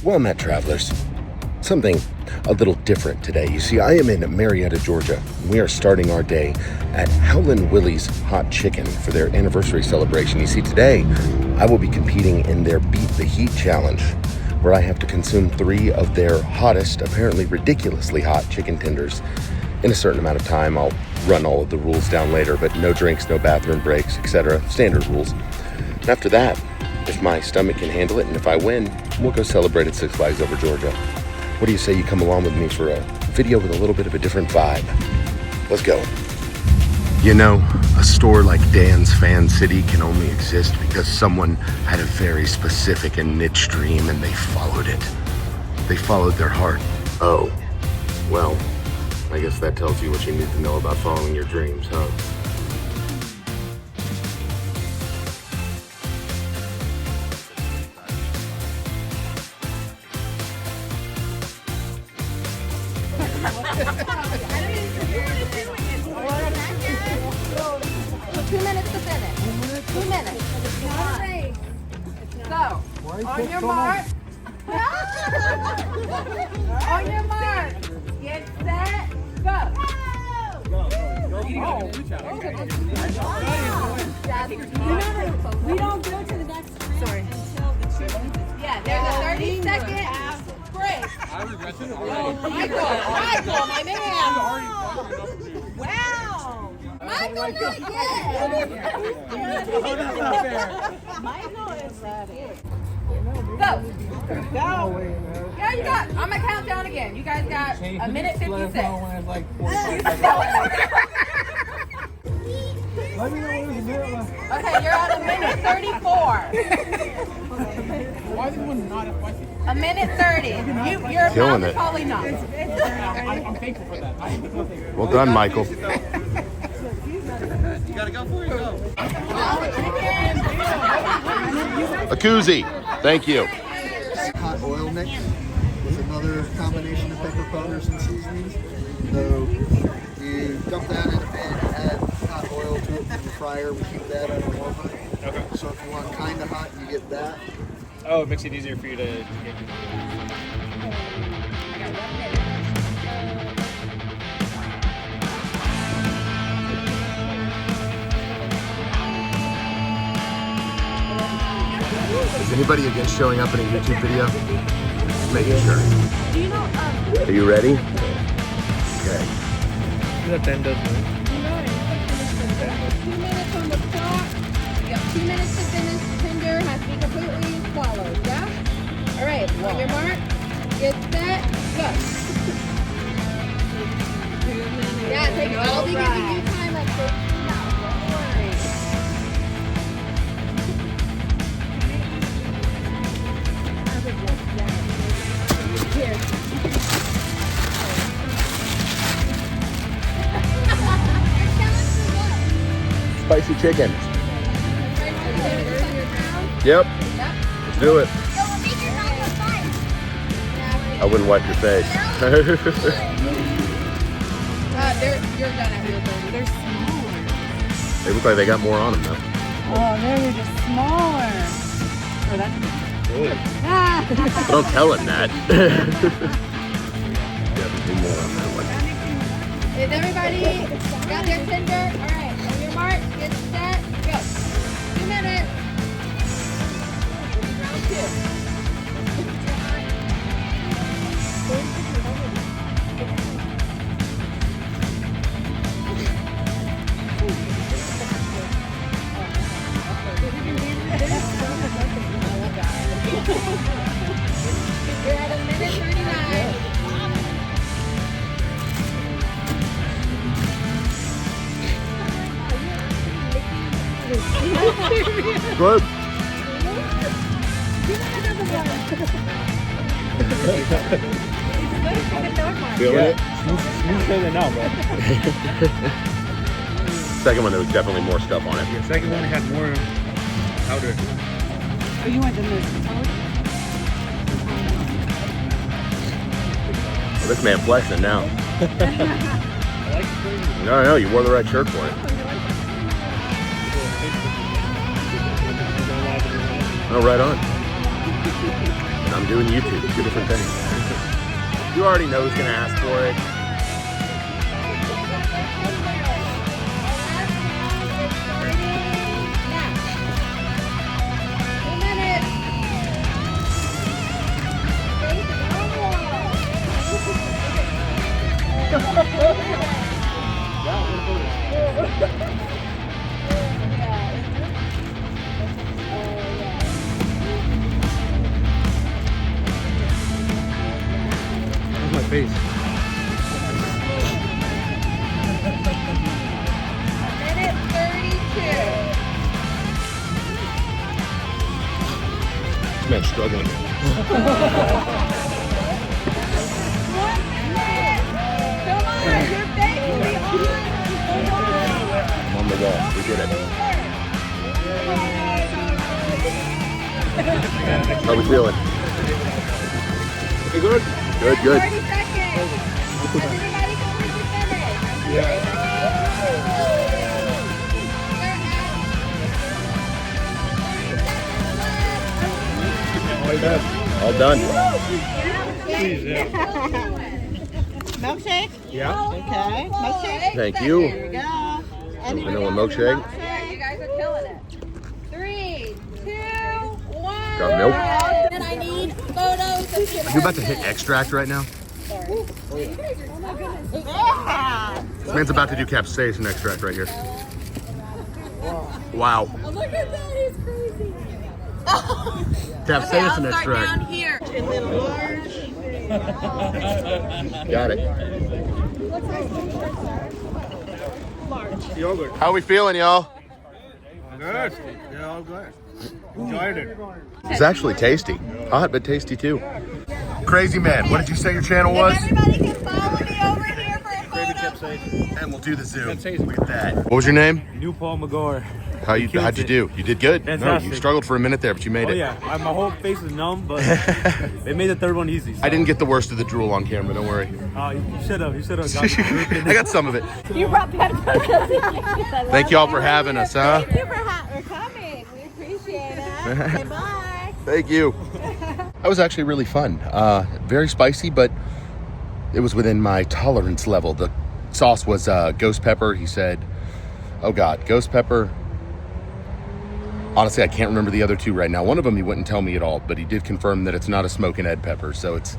Well met, travelers. Something a little different today. You see, I am in Marietta, Georgia. We are starting our day at Howlin Willy's Hot Chicken for their anniversary celebration. You see, today I will be competing in their Beat the Heat Challenge, where I have to consume 3 of their hottest, apparently ridiculously hot chicken tenders in a certain amount of time. I'll run all of the rules down later, but no drinks, no bathroom breaks, etc. Standard rules. And after that, if my stomach can handle it and if I win, we'll go celebrate at Six Flags Over Georgia. What do you say you come along with me for a video with a little bit of a different vibe? Let's go. You know, a store like Dan's Fan City can only exist because someone had a very specific and niche dream and they followed it. They followed their heart. Oh, well, I guess that tells you what you need to know about following your dreams, huh? On your mark. On your mark. Get set. Go. We don't go to the next round. Sorry. Yeah, there's a 30-second break. Michael, my man. Wow. Michael, not yet. Michael is ready. Go. Yeah, you got. I'm gonna count down again. You guys got a minute 56. Okay, you're at a minute 34. Why is everyone not at Spicy? A minute 30. You're killing it. probably not. I'm thankful for that. I'm so thankful. Well done, Michael. You gotta go for it. Go. A koozie. Thank you. Hot oil mix with another combination of pepper powders and seasonings. So you dump that in a pan, add hot oil to it from the fryer. We keep that on a warmer. Okay. So if you want kind of hot, you get that. Oh, it makes it easier for you to get. Is anybody against showing up in a YouTube video? Just making sure. Do you know, Are you ready? Okay. That then does move. 2 minutes on the clock. You got 2 minutes to finish. Tender has to be completely swallowed. Yeah. All right. On your mark. Get set. Go. Yeah. Take. I'll be giving you time like this. No, don't worry. Here. Spicy chicken. Yep. Let's do it. I wouldn't wipe your face. You're done at your 30. They're smaller. They look like they got more on them though. oh, they're just smaller. Oh, that's Don't tell him that. Definitely more on that one. Is everybody got their tender? All right. On your mark. Get set. Go. 2 minutes. Round 2. You're at a minute 39. Good. Feeling it? Smooth better than now, bro. Second one, there was definitely more stuff on it. The second one had more powder. Oh, you want the most? Well, this man flexing now. No, you wore the right shirt for it. Oh, right on. I'm doing YouTube. Two different things. You already know who's gonna ask for it. That's my face. Minute 32. This man's struggling. 1 minute. Come on, your face will be on. I'm on the wall. We did it. How we feeling? You good? Good, good. 30 seconds. Everybody complete the finish. All done. Milkshake? Yeah. Okay. Milkshake? Thank you. Here we go. Vanilla milkshake. You guys are killing it. 3, 2, 1. Got milk? And I need photos of you. You about to hit extract right now? Yeah. This man's about to do capsaicin extract right here. Wow. Oh, look at that, he's crazy. Capsaicin I'll start extract. down here. Got it. Yogurt. How we feeling, y'all? Good. Yeah, all good. Enjoyed it. It's actually tasty. Hot, but tasty too. Crazy man, what did you say your channel was? Everybody can follow me over here for a Baby photo. capsaicin. And we'll do the Zoom. Capsaicin. Look at that. What was your name? New Paul McGore. How'd you do? You did good. No, you Fantastic. struggled for a minute there, but you made Oh it. yeah, my whole face is numb, but they made the third one easy. So. I didn't get the worst of the drool on camera, don't worry. You should have. You should have. I got some of it. You brought pepper. Thank y'all for having us, huh? Thank you for coming. We appreciate it. Say bye. Thank you. That was actually really fun. Very spicy, but it was within my tolerance level. The sauce was ghost pepper. He said, oh God, ghost pepper. Honestly, I can't remember the other two right now. One of them he wouldn't tell me at all, but he did confirm that it's not a smoking Ed pepper. So it's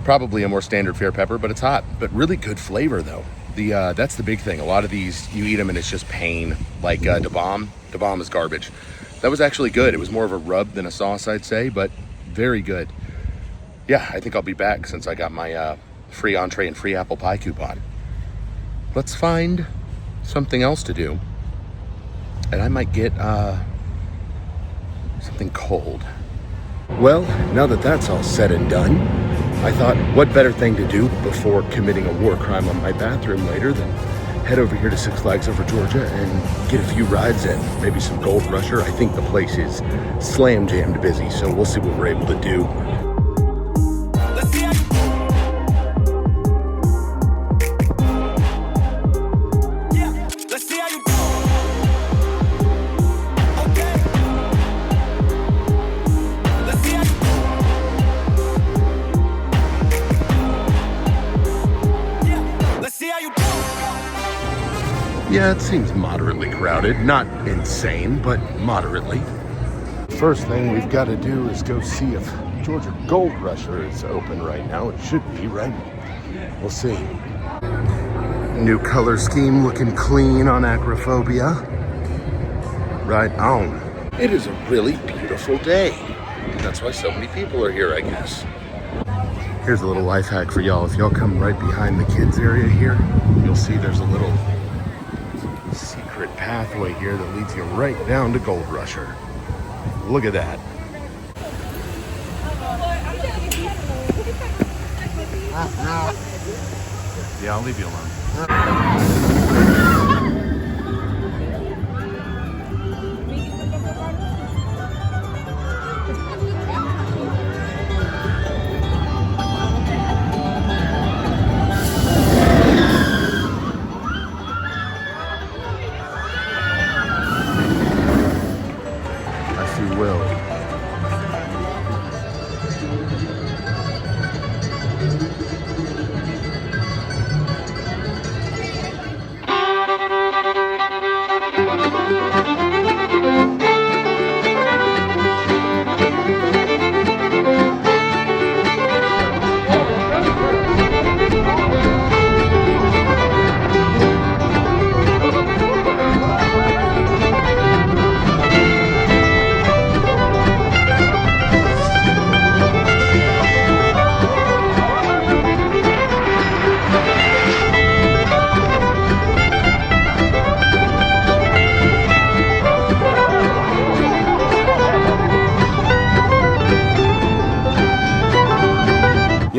probably a more standard fare pepper, but it's hot. But really good flavor though. That's the big thing. A lot of these, you eat them and it's just pain. Like Da Bomb. Da Bomb is garbage. That was actually good. It was more of a rub than a sauce, I'd say, but very good. Yeah, I think I'll be back since I got my free entree and free apple pie coupon. Let's find something else to do. And I might get something cold. Well, now that that's all said and done, I thought what better thing to do before committing a war crime on my bathroom later than head over here to Six Flags Over Georgia and get a few rides in, maybe some Goldrusher. I think the place is slam jammed busy, so we'll see what we're able to do. Yeah, it seems moderately crowded. Not insane, but moderately. First thing we've got to do is go see if Georgia Goldrusher is open right now. It should be, right? We'll see. New color scheme looking clean on Acrophobia. Right on. It is a really beautiful day. That's why so many people are here, I guess. Here's a little life hack for y'all. If y'all come right behind the kids area here, you'll see there's a little secret pathway here that leads you right down to Goldrusher. Look at that. Yeah, I'll leave you alone.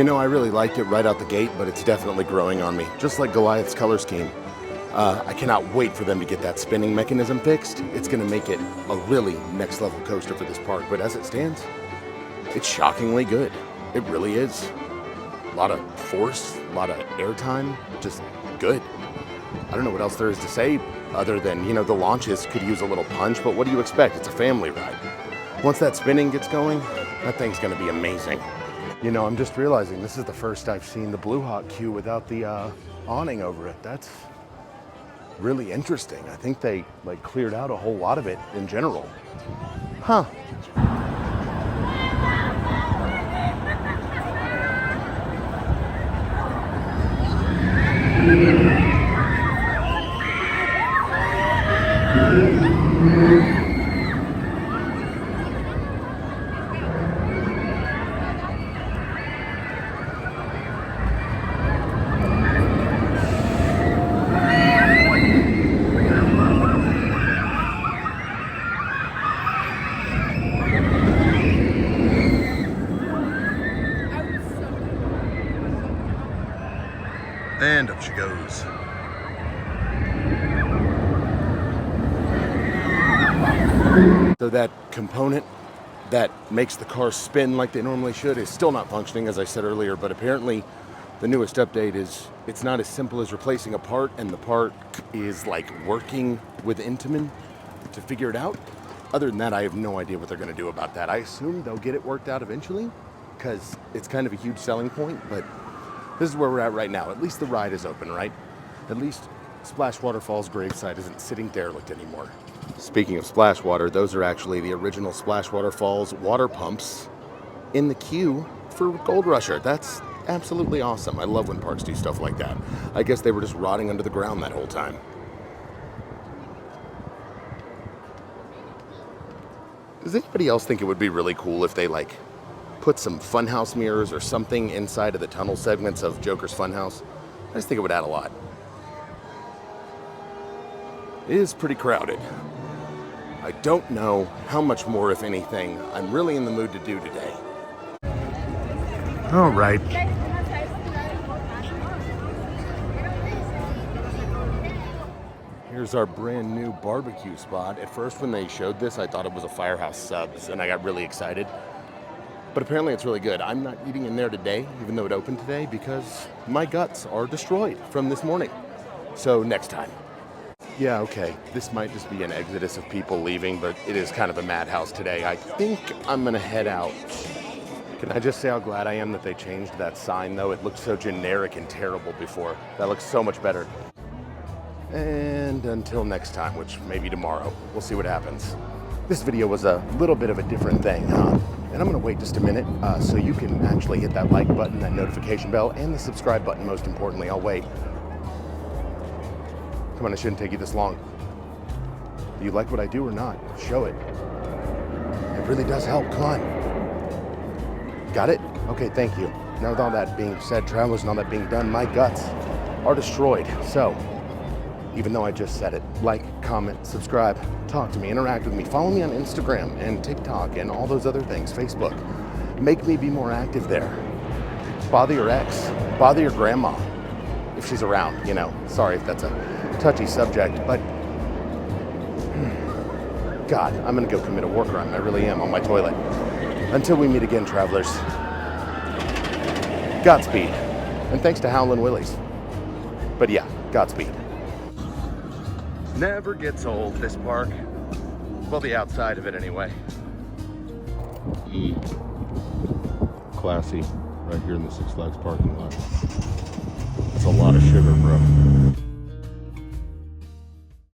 You know, I really liked it right out the gate, but it's definitely growing on me, just like Goliath's color scheme. I cannot wait for them to get that spinning mechanism fixed. It's going to make it a really next level coaster for this park, but as it stands, it's shockingly good. It really is. A lot of force, a lot of airtime, just good. I don't know what else there is to say other than, you know, the launches could use a little punch, but what do you expect? It's a family ride. Once that spinning gets going, that thing's going to be amazing. You know, I'm just realizing this is the first I've seen the Blue Hawk queue without the awning over it. That's really interesting. I think they like cleared out a whole lot of it in general. Huh. And up she goes. So that component that makes the car spin like they normally should is still not functioning, as I said earlier, but apparently the newest update is it's not as simple as replacing a part, and the part is like working with Intamin to figure it out. Other than that, I have no idea what they're going to do about that. I assume they'll get it worked out eventually, because it's kind of a huge selling point, but this is where we're at right now. At least the ride is open, right? At least Splash Waterfall's graveside isn't sitting derelict anymore. Speaking of splash water, those are actually the original Splash Waterfall's water pumps in the queue for Goldrusher. That's absolutely awesome. I love when parks do stuff like that. I guess they were just rotting under the ground that whole time. Does anybody else think it would be really cool if they like put some funhouse mirrors or something inside of the tunnel segments of Joker's Funhouse? I just think it would add a lot. It is pretty crowded. I don't know how much more, if anything, I'm really in the mood to do today. All right. Here's our brand new barbecue spot. At first when they showed this, I thought it was a Firehouse Subs, and I got really excited. But apparently it's really good. I'm not eating in there today, even though it opened today, because my guts are destroyed from this morning. So next time. Yeah, okay, this might just be an exodus of people leaving, but it is kind of a madhouse today. I think I'm gonna head out. Can I just say how glad I am that they changed that sign, though? It looked so generic and terrible before. That looks so much better. And until next time, which may be tomorrow, we'll see what happens. This video was a little bit of a different thing, huh? And I'm gonna wait just a minute so you can actually hit that like button, that notification bell, and the subscribe button, most importantly. I'll wait. Come on, it shouldn't take you this long. Do you like what I do or not? Show it. It really does help, come on. Got it? Okay, thank you. Now with all that being said, travelers, and all that being done, my guts are destroyed. So, even though I just said it, like, comment, subscribe, talk to me, interact with me, follow me on Instagram and TikTok and all those other things, Facebook. Make me be more active there. Bother your ex, bother your grandma, if she's around, you know. Sorry if that's a touchy subject, but God, I'm gonna go commit a war crime. I really am, on my toilet. Until we meet again, travelers, Godspeed. And thanks to Howlin' Willys. But yeah, Godspeed. Never gets old, this park. Well, the outside of it anyway. Classy, right here in the Six Flags parking lot. That's a lot of sugar, bro.